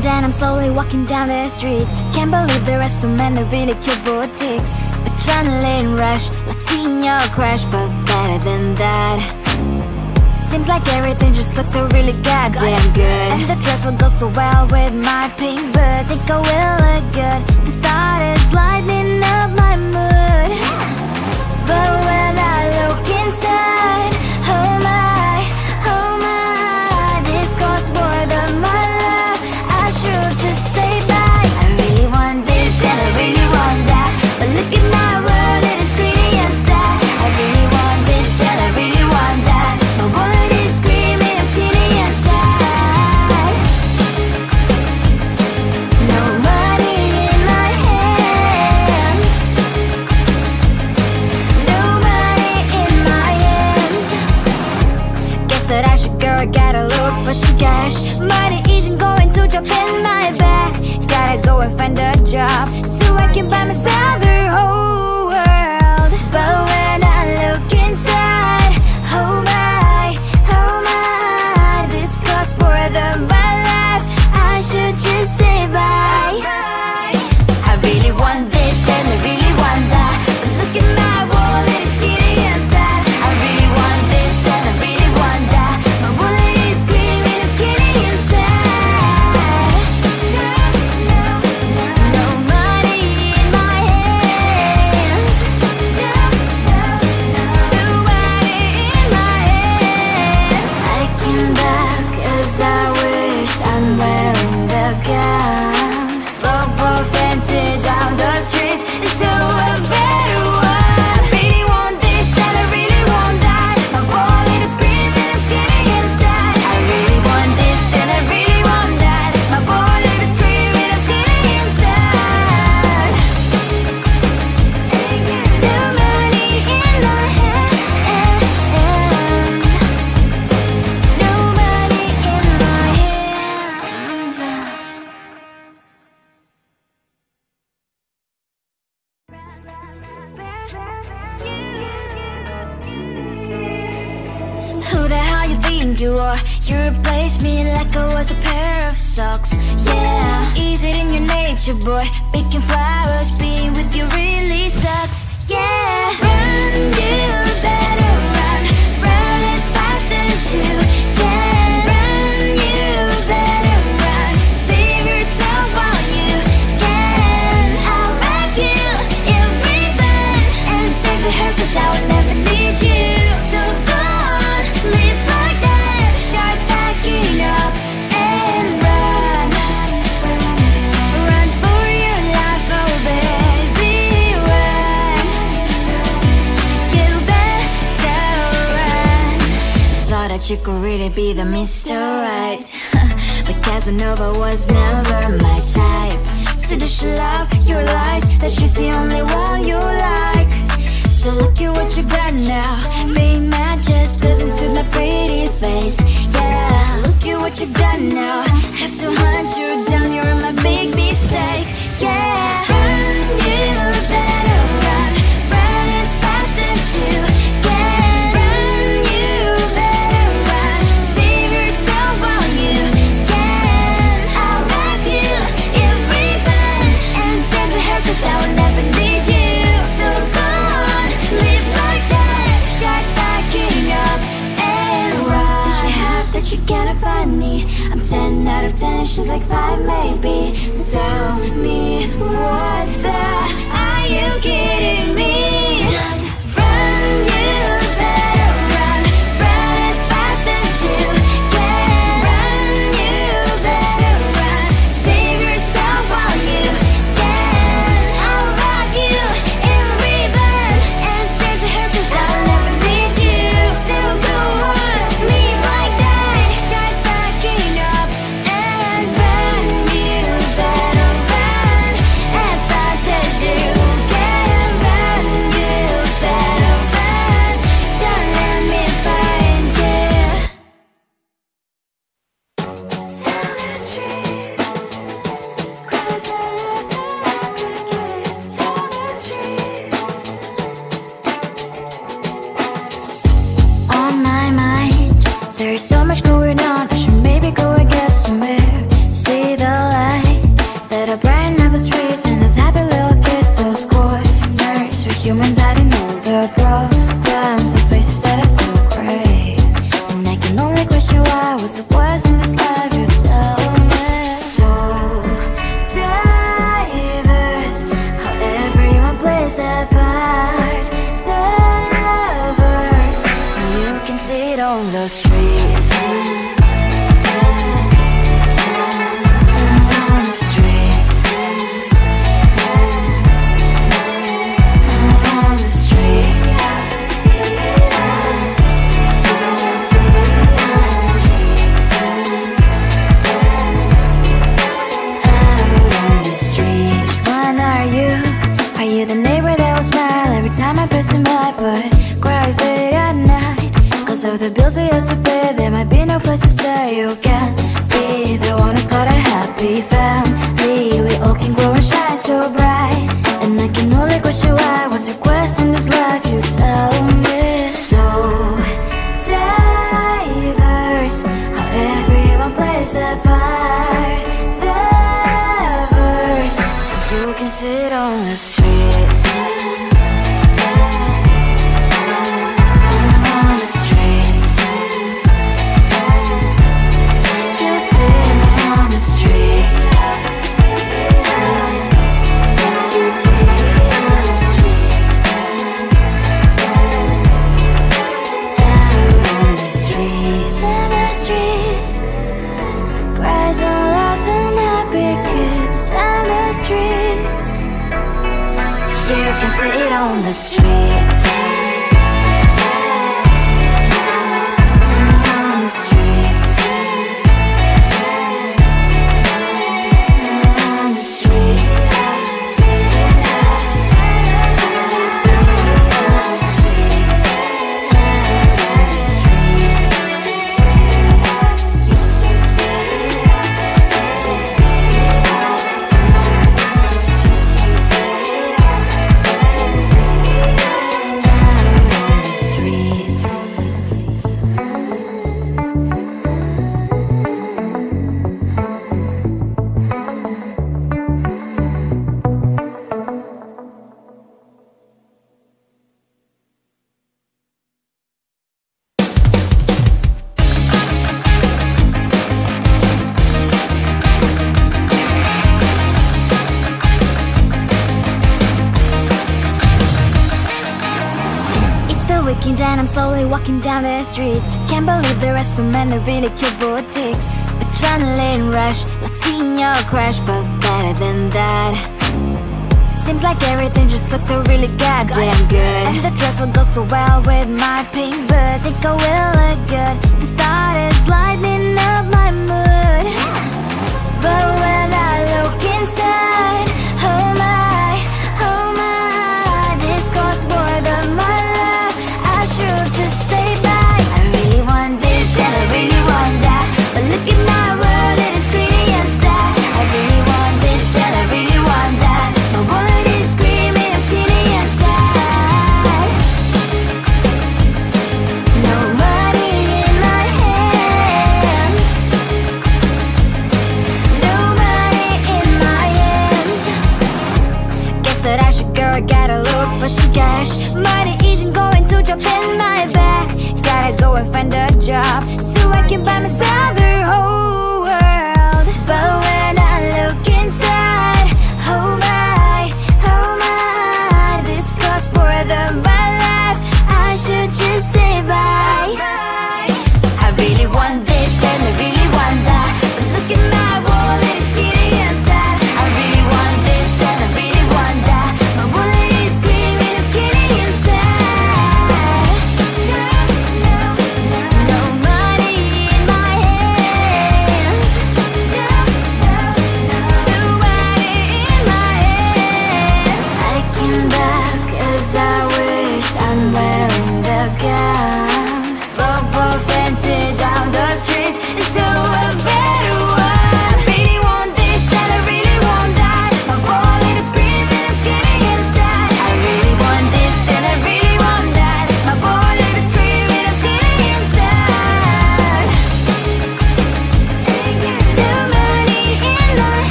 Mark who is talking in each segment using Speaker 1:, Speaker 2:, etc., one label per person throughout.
Speaker 1: change and I'm slowly walking down the streets. Can't believe there are so many really cute boutiques. Adrenaline rush, like seeing your crush, but better than that. Seems like everything just looks so really goddamn good. And the dress will go so well with my pink boots. Think I will look good, the thought is lightening up my mood. But when I look inside, oh my, this costs more than my love. I should just say bye. I really want this and I really want that, but look at my world, it is greedy and sad. I really want this and I really want that. My wallet is screaming, I'm skinny and sad. No money in my hand, no money in my hand. Guess that I should go, gotta look for some cash. Money isn't going to jump in my back. Gotta go and find a job so I can buy myself the whole world. But when I look inside, oh my, this costs more than my life. I should just say bye. I really want this and I really want that, but look at my wallet, it's skinny and sad. I really want this and I really want that. My wallet is screaming, I'm skinny and sad. No money in my hand, no money in my hand. I came back as I wished, I'm wearing the gown. Robo fancy down the streets, it's so a better one. I really want this and I really want that. My wallet is screaming, I'm skinny inside. I really want this and I really want that. My wallet is screaming, I'm skinny inside. No money in my hand, no money in my hands. Who the hell you think you are? You replaced me like I was a pair of socks. Yeah, is it in your nature, boy? Picking flowers, being with you really sucks. Yeah, run, you better run. Run as fast as you can. Run, you better run. Save yourself while you can. I'll wrap you in ribbon and send to her, 'cause I will never need you. So go on, live like that. Start packing up and run. Run for your life, oh baby, run. You better run. Thought that you could really be the Mr. Right, but Casanova was never my type. So does she love your lies, that she's the only one you like? So look at what you've done now. Being mad just doesn't suit my pretty face. Yeah, look at what you've done now. Have to hunt you down, you're my big mistake. Yeah, run, you better run. Run as fast as you can. Run, you better run. Save yourself while you can. I'll wrap you in ribbon and send to her, 'cause I will never need you. So go on, live like that. Start packing up and run. Does she have that she cannot find me? I'm 10 out of 10, she's like 5 maybe. So tell me, what the are you kidding me? Run, you better run. Run as fast as you can. Run, you better run. Save yourself while you can. I'll rock you in ribbon and send to her, 'cause I'll never need you. So go on, live like that. Start packing up and run. You better run as fast as you can. Run, you better run. Don't let me find you. Tell the street, cries out the crickets. Tell the street. On my mind, there's so much going on. I should maybe go and get some air. See the light. what's the worst in this life, you tell me. So diverse, how everyone plays their part. The verse, you can see it on the streets. On the streets. On the streets. Time I pass him by, but cries late at night. Cause of the bills he has to pay, there might be no place to stay. You can't be the one who's got a happy family. We all can glow and shine so bright, and I can only question why. What's your quest in this life, you tell me. So diverse, how everyone plays their part. The verse, you can sit on the streets. You can see it on the streets. On the streets. On the streets. And I'm slowly walking down the streets. Can't believe there are so many really cute boutiques. Adrenaline rush, like seeing your crush, but better than that. Seems like everything just looks so really goddamn good. And the dress will go so well with my pink boots. Think I will look good and started lightening up my mood. But when I look inside, oh my, this costs more than my love. I should just say bye. I really want this and I really want that, but look at my world, it is pretty inside. I really want this and I really want that. My wallet is screaming, I'm skinny inside. No money in my hand, no money in my hand. Guess that I should go, I gotta look for some cash. Money isn't going to jump in my bag.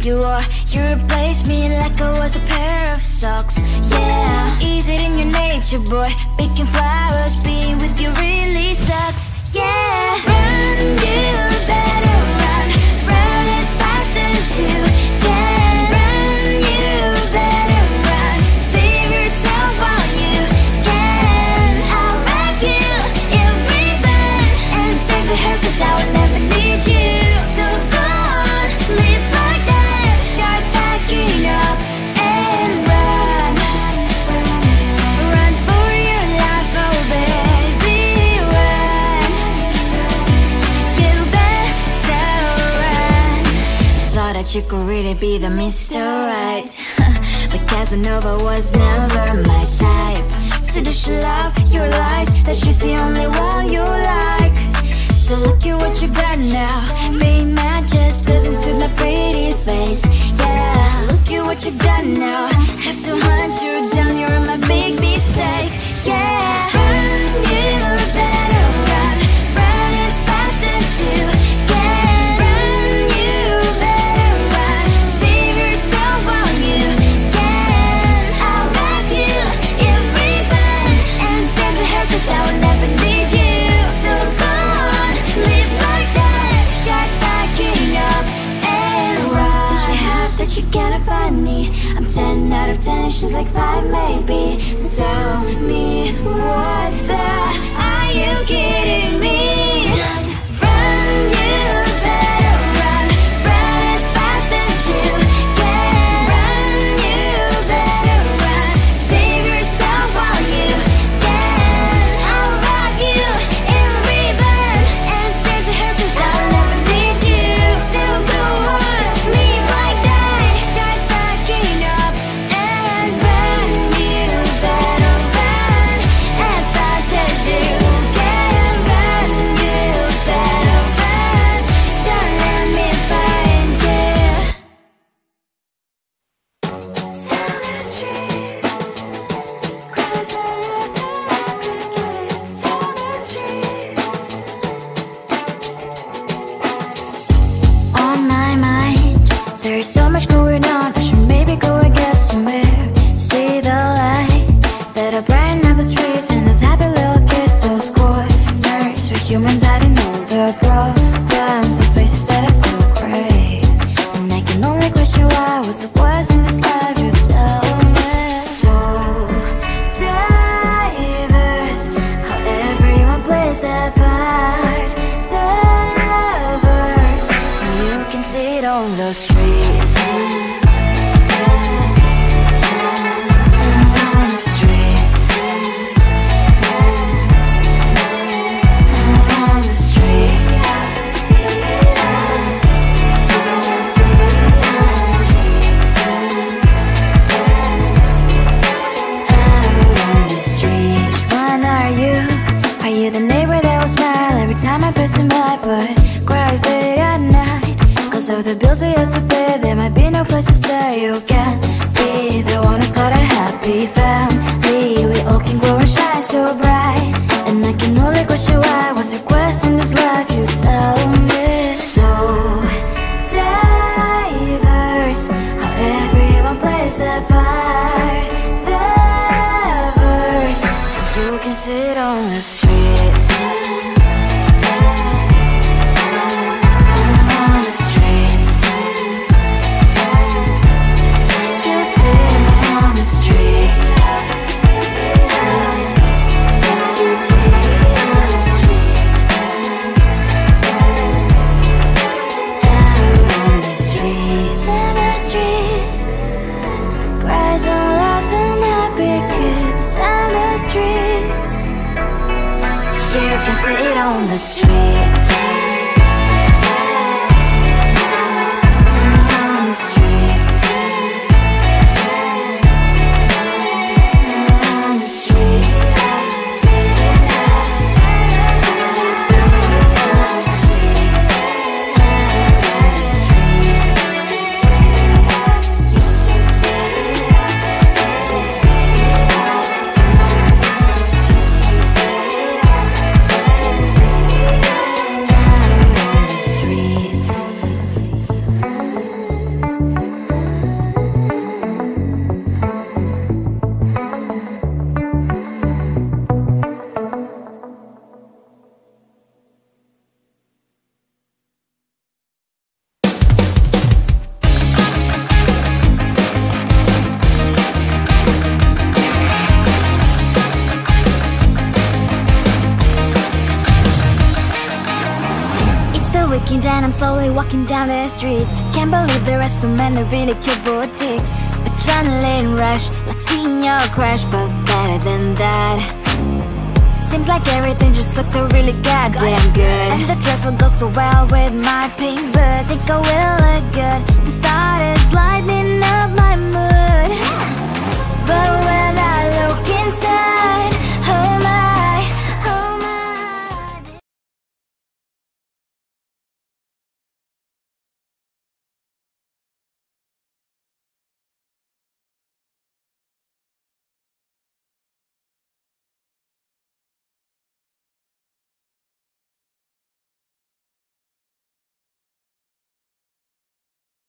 Speaker 1: think you are. You replaced me like I was a pair of socks. Yeah, is it in your nature, boy? Picking flowers, being with you really sucks. Yeah, run, you better run. Run as fast as you can. Run, you better run. Save yourself while you can. I'll wrap you in ribbon and send to her, 'cause I will never need you. So go on, live like that. Start packing up and run. Run for your life, oh baby, run. You better run. Thought that you could really be the Mr. Right, but Casanova was never my type. So does she love your lies, that she's the only one you like? So look at what you've done now. Being mad just doesn't suit my pretty face. Yeah, look at what you've done now. Have to hunt you down, you're my big mistake. Yeah, run, you better run. Run as fast as you can. Run, you better run. Save yourself while you can. I'll wrap you in ribbon and send to her, 'cause I will never need you. So go on, live like that. Start packing up and run. Does she have that you cannot find me? I'm 10 out of 10, she's like 5 maybe. So tell me, what the, are you kidding me? Run, you better run. Run as fast as you can. Run, you better run. Save yourself while you can. I'll wrap you in ribbon and send to her, 'cause I'll never need you. So go on, live like that. Start packing up and run. You better run as fast as you can. Run, you better run. Don't let me find you. Tell the street, 'cause I love the crickets. Tell the street. On my mind, there's so much going on. I should maybe go and get somewhere. See the lights that are brighten up the streets, and those happy little kids, those corners where humans hiding all the problems, the faces that are so great. And I can only question why, what's the worst in this life, you tell me. So diverse, how everyone plays their part. Lovers, you can see it on the streets. On the streets. On the streets. Out on the streets. One are you? Are you the neighbor that will smile every time I pass him by, but cries late at night? 'Cause of the bills I used to pay, there might be no place to stay. You can be the one who's got a happy family. We all can glow and shine so bright. And I can only question why, what's your quest in this life, you tell me. So diverse, how everyone plays their part. Lovers, you can sit on the streets. On the streets. You sit on the streets. Out on the streets. On the streets. Cries and laughs and happy kids. On the streets. You can sit on the streets. On the streets. On the streets. Breaking down, I'm slowly walking down the streets. Can't believe the rest of men are really cute for chicks. Adrenaline rush, like seeing your crush, but better than that. Seems like everything just looks so really goddamn good. And the dress will go so well with my pink boots. Think I will look good. The start is lighting up my